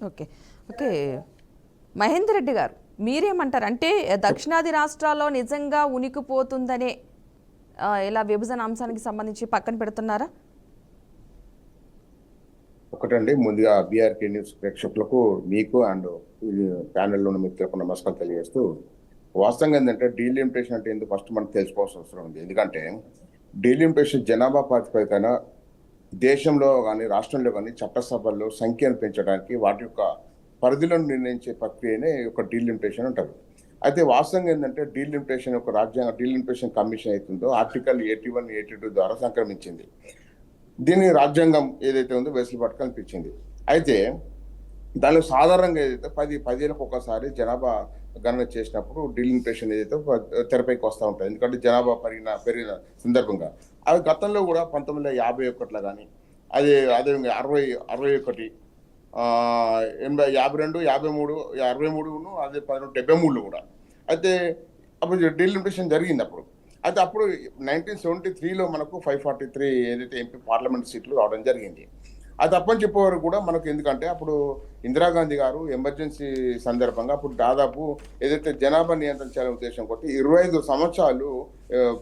Okay. Okay. Mahender Reddy గారు మీరేమంటారు? అంటే దక్షిణాది రాష్ట్రాల్లో నిజంగా ఉనికిపోతుందనే ఇలా విభజన అంశానికి సంబంధించి పక్కన పెడుతున్నారా? ఒకటండి, ముందుగా బీఆర్కే న్యూస్ ప్రేక్షకులకు మీకు అండ్ ప్యానెల్లో ఉన్న మిత్రులకు నమస్కారం తెలియజేస్తూ, వాస్తవంగా ఏంటంటే డీలిమిటేషన్ అంటే ఎందుకు ఫస్ట్ మనం తెలుసుకోవాల్సిన అవసరం ఉంది. ఎందుకంటే డీలిమిటేషన్ జనాభా ప్రాతిపదికన దేశంలో కానీ రాష్ట్రంలో కానీ చట్టసభల్లో సంఖ్యను పెంచడానికి వాటి యొక్క పరిధులను నిర్ణయించే ప్రక్రియనే ఒక డీలిమిటేషన్ అంటారు. అయితే వాస్తవంగా ఏంటంటే డీలిమిటేషన్ యొక్క రాజ్యాంగ డీలిమిటేషన్ కమిషన్ అవుతుందో ఆర్టికల్ 81, 82 ద్వారా సంక్రమించింది. దీని రాజ్యాంగం ఏదైతే ఉందో వెసులుబాటు కల్పించింది. అయితే దానిలో సాధారణంగా ఏదైతే 10 ఏళ్ళకు ఒకసారి జనాభా గణన చేసినప్పుడు డీలిమిటేషన్ ఏదైతే తెరపైకి వస్తూ ఉంటుంది. ఎందుకంటే జనాభా పెరిగిన సందర్భంగా అవి గతంలో కూడా 1951లో కానీ అదేవిధంగా 61, 52, 53, 63, అదే 1973లో కూడా. అయితే అప్పుడు డీలిమిటేషన్ జరిగింది అప్పుడు. అయితే అప్పుడు 1973లో మనకు 543 ఏదైతే ఎంపీ పార్లమెంట్ సీట్లు రావడం జరిగింది. అది తప్పని చెప్పేవారు కూడా మనకు. ఎందుకంటే అప్పుడు ఇందిరాగాంధీ గారు ఎమర్జెన్సీ సందర్భంగా అప్పుడు దాదాపు ఏదైతే జనాభా నియంత్రణ చేయాలనే ఉద్దేశం కొట్టి 25 సంవత్సరాలు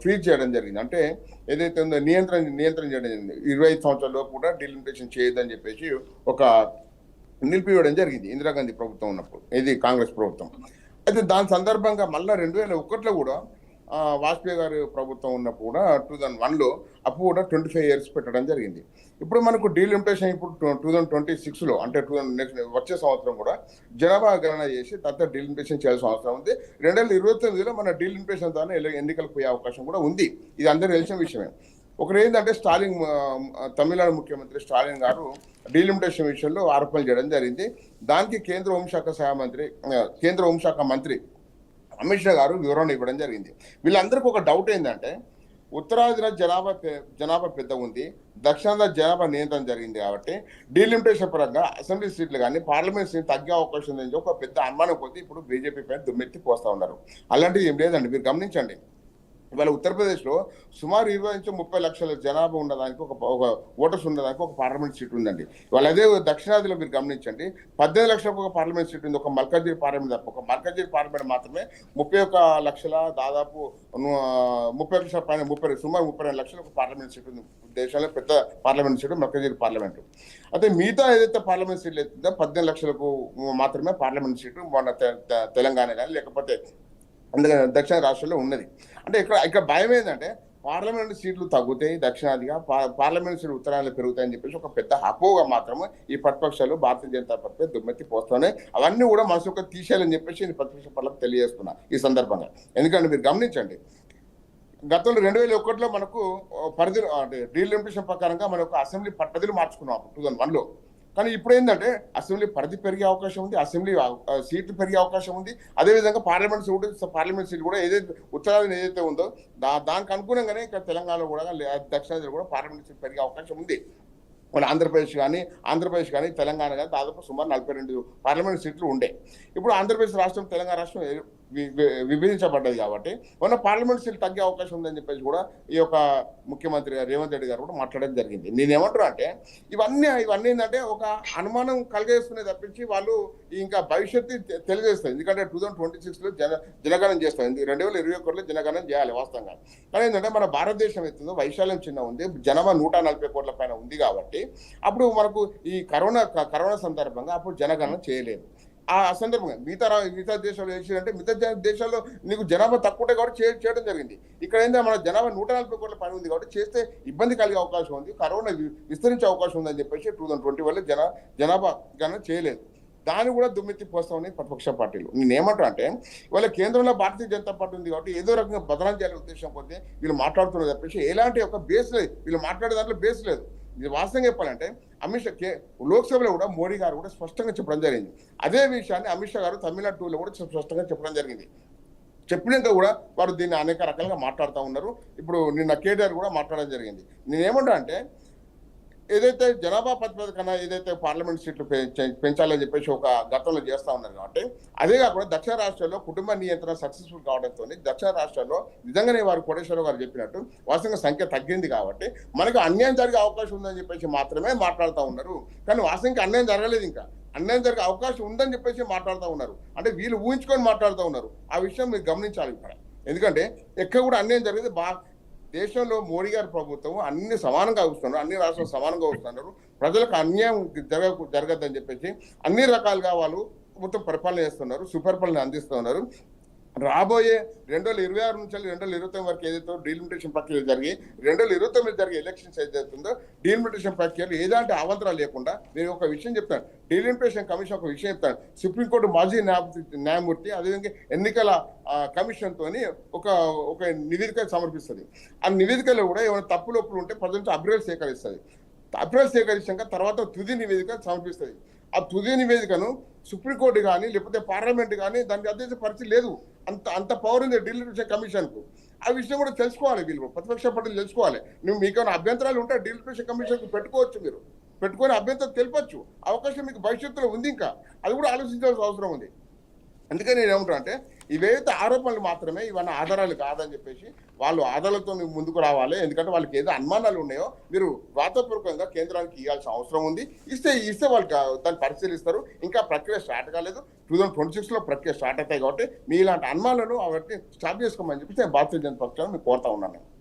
ఫ్రీజ్ చేయడం జరిగింది. అంటే ఏదైతే ఉందో నియంత్రణ చేయడం జరిగింది. 25 సంవత్సరాల్లో కూడా డీలిమిటేషన్ చేయొద్దని చెప్పేసి ఒక నిలిపివేయడం జరిగింది ఇందిరాగాంధీ ప్రభుత్వం ఉన్నప్పుడు, ఇది కాంగ్రెస్ ప్రభుత్వం. అయితే దాని సందర్భంగా మళ్ళీ 2001లో కూడా వాజ్పేయి గారి ప్రభుత్వం ఉన్నప్పుడు కూడా 2001లో అప్పుడు కూడా 25 years పెట్టడం జరిగింది. ఇప్పుడు మనకు డీలిమిటేషన్ ఇప్పుడు 2026లో అంటే వచ్చే సంవత్సరం కూడా జనాభా గణన చేసి తర్వాత డీలిమిటేషన్ చేయాల్సిన అవసరం ఉంది. 2029లో మన డీలిమిటేషన్ ద్వారా ఎన్నికలకు పోయే అవకాశం కూడా ఉంది. ఇది అందరూ తెలిసిన విషయమే. ఒకటి ఏంటంటే తమిళనాడు ముఖ్యమంత్రి స్టాలిన్ గారు డీలిమిటేషన్ విషయంలో ఆరోపణలు చేయడం జరిగింది. దానికి కేంద్ర హోంశాఖ మంత్రి అమిత్ షా గారు వివరణ ఇవ్వడం జరిగింది. వీళ్ళందరికీ ఒక డౌట్ ఏంటంటే ఉత్తరాదిన జనాభా పెద్ద ఉంది, దక్షిణాదిన జనాభా నియంత్రణ జరిగింది కాబట్టి డీలిమిటేషన్ పరంగా అసెంబ్లీ సీట్లు కానీ పార్లమెంట్ సీట్లు తగ్గే అవకాశం ఉందని ఒక పెద్ద అనుమానం కొద్దీ ఇప్పుడు బీజేపీ పైన దుమ్మెత్తి పోస్తా ఉన్నారు. అలాంటిది ఏం లేదండి. మీరు గమనించండి, ఇవాళ ఉత్తరప్రదేశ్లో సుమారు 20 నుంచి 30 లక్షల జనాభా ఉన్నదానికి ఒక ఓటర్స్ ఉన్నదానికి ఒక పార్లమెంట్ సీట్ ఉందండి. ఇవాళ అదే దక్షిణాదిలో మీరు గమనించండి, 18 లక్షలకు ఒక పార్లమెంట్ సీట్ ఉంది. ఒక మల్కాజిగిరి పార్లమెంట్ తప్ప ఒక మల్కాజిగిరి పార్లమెంట్ మాత్రమే 31 లక్షల దాదాపు 30 లక్షల పైన సుమారు 32 లక్షల ఒక పార్లమెంట్ సీట్ ఉంది. దేశంలో పెద్ద పార్లమెంట్ సీటు మల్కాజిగిరి పార్లమెంటు. అయితే మిగతా ఏదైతే పార్లమెంట్ సీట్లు అవుతుందో 18 లక్షలకు మాత్రమే పార్లమెంట్ సీటు మన తెలంగాణ కానీ లేకపోతే అందుకని దక్షిణ రాష్ట్రాల్లో ఉన్నది. అంటే ఇక్కడ భయం ఏంటంటే పార్లమెంట్ సీట్లు తగ్గుతాయి దక్షిణాదిగా, పార్లమెంట్ సీట్లు ఉత్తరాదిలో పెరుగుతాయని చెప్పేసి ఒక పెద్ద అపోగా మాత్రమే ఈ ప్రతిపక్షాలు భారతీయ జనతా పార్టీ దుమ్మెత్తి పోస్తున్నాయి. అవన్నీ కూడా మనసుకు తీసేయాలని చెప్పేసి నేను ప్రతిపక్ష పార్టీలకు తెలియజేస్తున్నా ఈ సందర్భంగా. ఎందుకంటే మీరు గమనించండి, గతంలో 2001లో మనకు పరిధులు అంటే డీలిమిటేషన్ ప్రకారంగా మనకు అసెంబ్లీ పరిధులు మార్చుకున్నాం 2001లో. కానీ ఇప్పుడు ఏంటంటే అసెంబ్లీ పరిధి పెరిగే అవకాశం ఉంది, అసెంబ్లీ సీట్లు పెరిగే అవకాశం ఉంది. అదేవిధంగా పార్లమెంట్ సీట్లు కూడా ఏదైతే ఉత్తరాదిన ఏదైతే ఉందో దానికి అనుగుణంగానే ఇక్కడ తెలంగాణలో కూడా దక్షిణాదిలో కూడా పార్లమెంట్ సీట్లు పెరిగే అవకాశం ఉంది. మన ఆంధ్రప్రదేశ్ కానీ తెలంగాణ కానీ దాదాపు సుమారు 42 పార్లమెంట్ సీట్లు ఉండే. ఇప్పుడు ఆంధ్రప్రదేశ్ రాష్ట్రం తెలంగాణ రాష్ట్రం విభజించబడ్డది కాబట్టి మన పార్లమెంట్ సీట్లు తగ్గే అవకాశం ఉందని చెప్పేసి కూడా ఈ యొక్క ముఖ్యమంత్రి రేవంత్ రెడ్డి గారు కూడా మాట్లాడడం జరిగింది. నేనేమంటున్నా అంటే ఇవన్నీ ఏంటంటే ఒక అనుమానం కలిగేస్తున్నది తప్పించి వాళ్ళు ఇంకా భవిష్యత్తు తెలియజేస్తారు. ఎందుకంటే 2026లో జనగణన చేస్తారు, 2021లో జనగణన చేయాలి వాస్తవంగా. కానీ ఏంటంటే మన భారతదేశం ఎత్తుందో వైశాల్యం చిన్న ఉంది, జనాభా 140 కోట్ల పైన ఉంది కాబట్టి అప్పుడు మనకు ఈ కరోనా సందర్భంగా అప్పుడు జనగణన చేయలేదు. ఆ సందర్భంగా మిగతా దేశాలు చేసిందంటే మిగతా దేశాల్లో నీకు జనాభా తక్కువ ఉంటాయి కాబట్టి చేయడం జరిగింది. ఇక్కడ ఏంటంటే మన జనాభా 140 కోట్ల పైన ఉంది కాబట్టి చేస్తే ఇబ్బంది కలిగే అవకాశం ఉంది, కరోనా విస్తరించే అవకాశం ఉందని చెప్పేసి 2020లో జనాభా గణన చేయలేదు. దాన్ని కూడా దుమ్మెత్తి పోస్తామని ప్రతిపక్ష పార్టీలు. నేనేమంటా అంటే ఇవాళ కేంద్రంలో భారతీయ జనతా పార్టీ ఉంది కాబట్టి ఏదో రకంగా బదనాలు చేయాలనే ఉద్దేశం కొద్దీ వీళ్ళు మాట్లాడుతున్నారు తప్పించి ఎలాంటి ఒక బేస్ లేదు, వీళ్ళు మాట్లాడే దాంట్లో బేస్ లేదు. ఇది వాస్తవంగా చెప్పాలంటే అమిత్ షా లోక్సభలో కూడా మోడీ గారు కూడా స్పష్టంగా చెప్పడం జరిగింది. అదే విషయాన్ని అమిత్ షా గారు తమిళనాడు టూర్లో కూడా స్పష్టంగా చెప్పడం జరిగింది. చెప్పినాక కూడా వారు దీన్ని అనేక రకాలుగా మాట్లాడుతూ ఉన్నారు. ఇప్పుడు నిన్న కేటీఆర్ కూడా మాట్లాడడం జరిగింది. నేనేమంటా అంటే ఏదైతే జనాభా ప్రాతిపదిక కన్నా ఏదైతే పార్లమెంట్ సీట్లు పెంచాలని చెప్పేసి ఒక గతంలో చేస్తా ఉన్నారు కాబట్టి, అదే కాకుండా దక్షిణ రాష్ట్రాల్లో కుటుంబ నియంత్రణ సక్సెస్ఫుల్ కావడంతో దక్షిణ రాష్ట్రాల్లో నిజంగానే వారు కోటేశ్వరరావు గారు చెప్పినట్టు వాస్తవంగా సంఖ్య తగ్గింది కాబట్టి మనకు అన్యాయం జరిగే అవకాశం ఉందని చెప్పేసి మాత్రమే మాట్లాడుతూ ఉన్నారు. కానీ వాస్తవంగా అన్యాయం జరగలేదు, ఇంకా అన్యాయం జరిగే అవకాశం ఉందని చెప్పేసి మాట్లాడుతూ ఉన్నారు. అంటే వీళ్ళు ఊహించుకొని మాట్లాడుతూ ఉన్నారు. ఆ విషయం మీరు గమనించాలి ఇక్కడ. ఎందుకంటే ఎక్కడ కూడా అన్యాయం జరిగేది దేశంలో మోడీ గారి ప్రభుత్వం అన్ని సమానంగా చూస్తున్నారు, అన్ని రాష్ట్రాలు సమానంగా చూస్తున్నారు. ప్రజలకు అన్యాయం జరగద్దని చెప్పేసి అన్ని రకాలుగా వాళ్ళు మొత్తం పరిపాలన చేస్తున్నారు, సుపరిపాలన అందిస్తున్నారు. రాబోయే 2026 నుంచి 2029 వరకు ఏదైతే డీలిమిటేషన్ ప్రక్రియ జరిగి 2029 జరిగే ఎలక్షన్స్ ఏదైతుందో డీలిమిటేషన్ ప్రక్రియలో ఏదాంటి అవంతరాలు లేకుండా నేను ఒక విషయం చెప్తాను. డీలిమిటేషన్ కమిషన్ ఒక విషయం చెప్తాను. సుప్రీంకోర్టు మాజీ న్యాయమూర్తి అదేవిధంగా ఎన్నికల కమిషన్తో ఒక నివేదిక సమర్పిస్తుంది. ఆ నివేదికలో కూడా ఏమైనా తప్పులు ఒప్పులు ఉంటే ప్రజల నుంచి అభిప్రాయాలు సేకరిస్తుంది. అభిప్రాయాలు సేకరించాక తర్వాత తుది నివేదిక సమర్పిస్తుంది. ఆ తుది నివేదికను సుప్రీంకోర్టు కానీ లేకపోతే పార్లమెంట్ కానీ దానికి అధ్యక్ష పరిస్థితి లేదు. అంత పవర్ ఉంది డీలిమిటేషన్ కమిషన్కు. ఆ విషయం కూడా తెలుసుకోవాలి, వీళ్ళు ప్రతిపక్ష పార్టీలు తెలుసుకోవాలి. మీకేమైనా అభ్యంతరాలు ఉంటే డీలిమిటేషన్ కమిషన్కు పెట్టుకోవచ్చు, మీరు పెట్టుకొని అభ్యంతరం తెలిపచ్చు. అవకాశం మీకు భవిష్యత్తులో ఉంది, ఇంకా అది కూడా ఆలోచించాల్సిన అవసరం ఉంది. అందుకని నేను ఏమంటున్నా అంటే ఇవేదైతే ఆరోపణలు మాత్రమే, ఇవన్నీ ఆధారాలు కాదని చెప్పేసి వాళ్ళు ఆధారాలతో ముందుకు రావాలి. ఎందుకంటే వాళ్ళకి ఏదో అనుమానాలు ఉన్నాయో మీరు వ్రాతపూర్వకంగా కేంద్రానికి ఇవ్వాల్సిన అవసరం ఉంది. ఇస్తే వాళ్ళు దాన్ని పరిశీలిస్తారు. ఇంకా ప్రక్రియ స్టార్ట్ కాలేదు. 2026లో ప్రక్రియ స్టార్ట్ అవుతాయి కాబట్టి మీ ఇలాంటి అనుమానాలను వాటిని స్టాప్ చేసుకోమని చెప్పేసి నేను భారతీయ జనతా పక్షాన్ని మీకు కోరుతా ఉన్నాను.